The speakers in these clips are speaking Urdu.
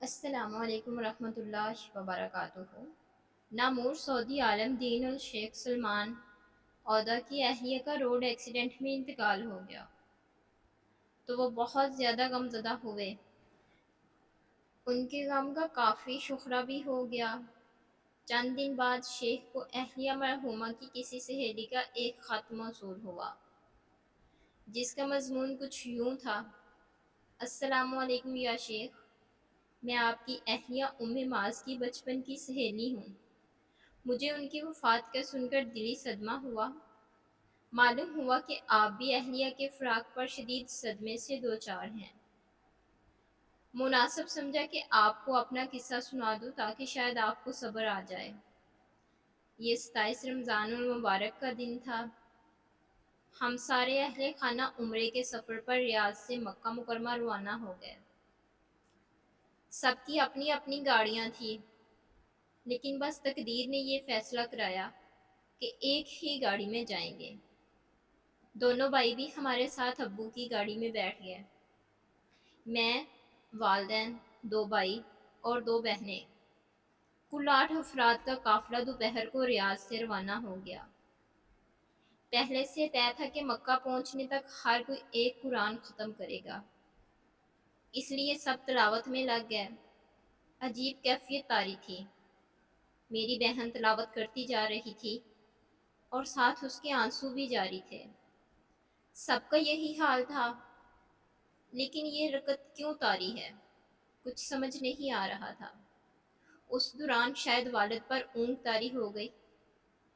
السلام علیکم ورحمۃ اللہ وبرکاتہ۔ نامور سعودی عالم دین الشیخ سلمان عودہ کی اہلیہ کا روڈ ایکسیڈنٹ میں انتقال ہو گیا تو وہ بہت زیادہ غمزدہ ہوئے۔ ان کے غم کا کافی شکرہ بھی ہو گیا۔ چند دن بعد شیخ کو اہلیہ مرحومہ کی کسی سہیلی کا ایک خط موصول ہوا، جس کا مضمون کچھ یوں تھا: السلام علیکم یا شیخ، میں آپ کی اہلیہ ام معاذ کی بچپن کی سہیلی ہوں۔ مجھے ان کی وفات کا سن کر دلی صدمہ ہوا۔ معلوم ہوا کہ آپ بھی اہلیہ کے فراق پر شدید صدمے سے دوچار ہیں۔ مناسب سمجھا کہ آپ کو اپنا قصہ سنا دوں تاکہ شاید آپ کو صبر آ جائے۔ یہ 27 رمضان المبارک کا دن تھا۔ ہم سارے اہل خانہ عمرے کے سفر پر ریاض سے مکہ مکرمہ روانہ ہو گئے۔ سب کی اپنی اپنی گاڑیاں تھیں، لیکن بس تقدیر نے یہ فیصلہ کرایا کہ ایک ہی گاڑی میں جائیں گے۔ دونوں بھائی بھی ہمارے ساتھ ابو کی گاڑی میں بیٹھ گئے۔ میں، والدین، 2 بھائی اور 2 بہنیں، کل 8 افراد کا قافلہ دوپہر کو ریاض سے روانہ ہو گیا۔ پہلے سے طے تھا کہ مکہ پہنچنے تک ہر کوئی ایک قرآن ختم کرے گا، اس لیے سب تلاوت میں لگ گئے۔ عجیب کیفیت طاری تھی۔ میری بہن تلاوت کرتی جا رہی تھی اور ساتھ اس کے آنسو بھی جاری تھے۔ سب کا یہی حال تھا، لیکن یہ رکعت کیوں طاری ہے، کچھ سمجھ نہیں آ رہا تھا۔ اس دوران شاید والد پر اونگ طاری ہو گئی۔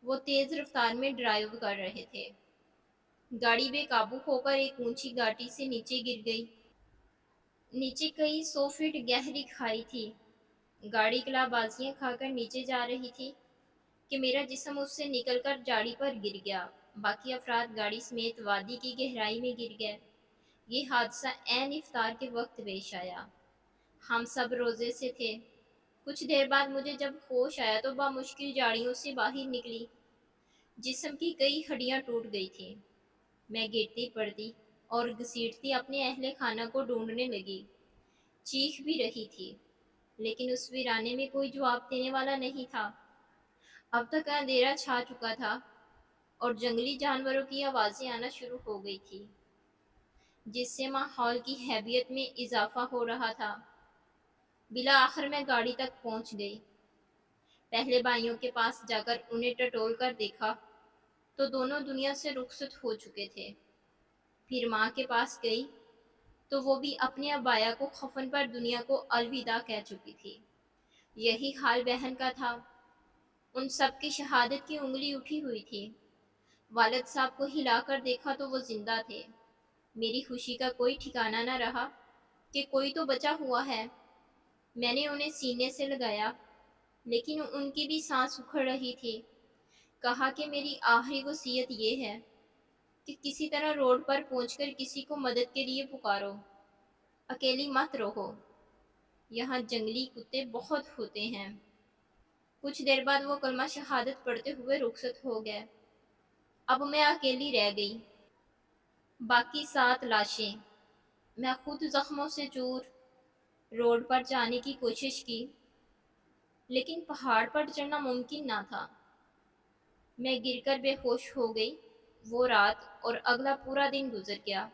وہ تیز رفتار میں ڈرائیو کر رہے تھے۔ گاڑی بے قابو ہو کر ایک اونچی گھاٹی سے نیچے گر گئی۔ نیچے کئی 100 فٹ گہری کھائی تھی۔ گاڑی کلا بازیاں کھا کر نیچے جا رہی تھی کہ میرا جسم اس سے نکل کر جاڑی پر گر گیا۔ باقی افراد گاڑی سمیت وادی کی گہرائی میں گر گئے۔ یہ حادثہ عین افطار کے وقت پیش آیا۔ ہم سب روزے سے تھے۔ کچھ دیر بعد مجھے جب ہوش آیا تو بامشکل جاڑیوں سے باہر نکلی۔ جسم کی کئی ہڈیاں ٹوٹ گئی تھیں۔ میں گرتی پڑتی اور گھسیٹتی اپنے اہل خانہ کو ڈھونڈنے لگی۔ چیخ بھی رہی تھی، لیکن اس ویرانے میں کوئی جواب دینے والا نہیں تھا۔ اب تک اندھیرا چھا چکا تھا اور جنگلی جانوروں کی آوازیں آنا شروع ہو گئی تھی، جس سے ماحول کی ہیبیت میں اضافہ ہو رہا تھا۔ بالآخر میں گاڑی تک پہنچ گئی۔ پہلے بھائیوں کے پاس جا کر انہیں ٹٹول کر دیکھا تو دونوں دنیا سے رخصت ہو چکے تھے۔ پھر ماں کے پاس گئی تو وہ بھی اپنے ابایا کو کفن پر دنیا کو الوداع کہہ چکی تھی۔ یہی حال بہن کا تھا۔ ان سب کی شہادت کی انگلی اٹھی ہوئی تھی۔ والد صاحب کو ہلا کر دیکھا تو وہ زندہ تھے۔ میری خوشی کا کوئی ٹھکانہ نہ رہا کہ کوئی تو بچا ہوا ہے۔ میں نے انہیں سینے سے لگایا، لیکن ان کی بھی سانس اکھڑ رہی تھی۔ کہا کہ میری آخری وصیت یہ ہے کہ کسی طرح روڈ پر پہنچ کر کسی کو مدد کے لیے پکارو، اکیلی مت رہو، یہاں جنگلی کتے بہت ہوتے ہیں۔ کچھ دیر بعد وہ کلمہ شہادت پڑھتے ہوئے رخصت ہو گئے۔ اب میں اکیلی رہ گئی۔ باقی 7 لاشیں۔ میں خود زخموں سے چور روڈ پر جانے کی کوشش کی، لیکن پہاڑ پر چڑھنا ممکن نہ تھا۔ میں گر کر بے ہوش ہو گئی۔ وہ رات اور اگلا پورا دن گزر گیا۔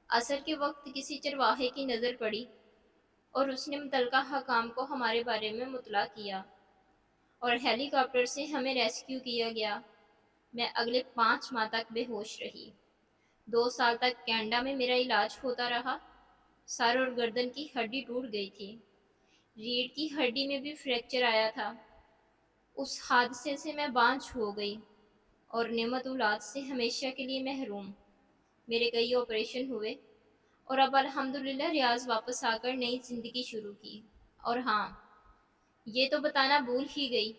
عصر کے وقت کسی چرواہے کی نظر پڑی اور اس نے متعلقہ حکام کو ہمارے بارے میں مطلع کیا اور ہیلی کاپٹر سے ہمیں ریسکیو کیا گیا۔ میں اگلے 5 ماہ تک بے ہوش رہی۔ 2 سال تک کینیڈا میں میرا علاج ہوتا رہا۔ سر اور گردن کی ہڈی ٹوٹ گئی تھی۔ ریڑھ کی ہڈی میں بھی فریکچر آیا تھا۔ اس حادثے سے میں بانجھ ہو گئی اور نعمت اولاد سے ہمیشہ کے لیے محروم۔ میرے کئی آپریشن ہوئے اور اب الحمدللہ ریاض واپس آ کر نئی زندگی شروع کی۔ اور ہاں، یہ تو بتانا بھول ہی گئی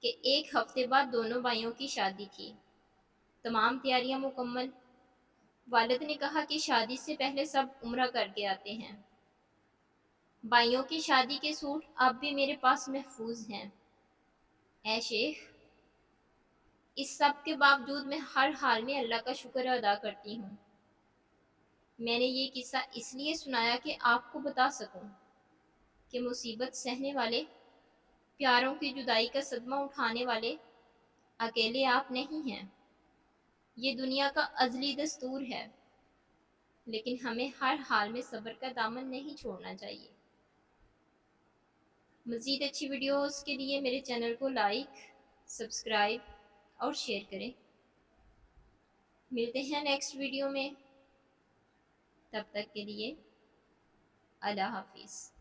کہ 1 ہفتے بعد دونوں بھائیوں کی شادی تھی۔ تمام تیاریاں مکمل۔ والد نے کہا کہ شادی سے پہلے سب عمرہ کر کے آتے ہیں۔ بھائیوں کی شادی کے سوٹ اب بھی میرے پاس محفوظ ہیں۔ اے شیخ، اس سب کے باوجود میں ہر حال میں اللہ کا شکر ادا کرتی ہوں۔ میں نے یہ قصہ اس لیے سنایا کہ آپ کو بتا سکوں کہ مصیبت سہنے والے، پیاروں کی جدائی کا صدمہ اٹھانے والے اکیلے آپ نہیں ہیں۔ یہ دنیا کا ازلی دستور ہے، لیکن ہمیں ہر حال میں صبر کا دامن نہیں چھوڑنا چاہیے۔ مزید اچھی ویڈیوز کے لیے میرے چینل کو لائک، سبسکرائب اور شیئر کریں۔ ملتے ہیں نیکسٹ ویڈیو میں، تب تک کے لیے اللہ حافظ۔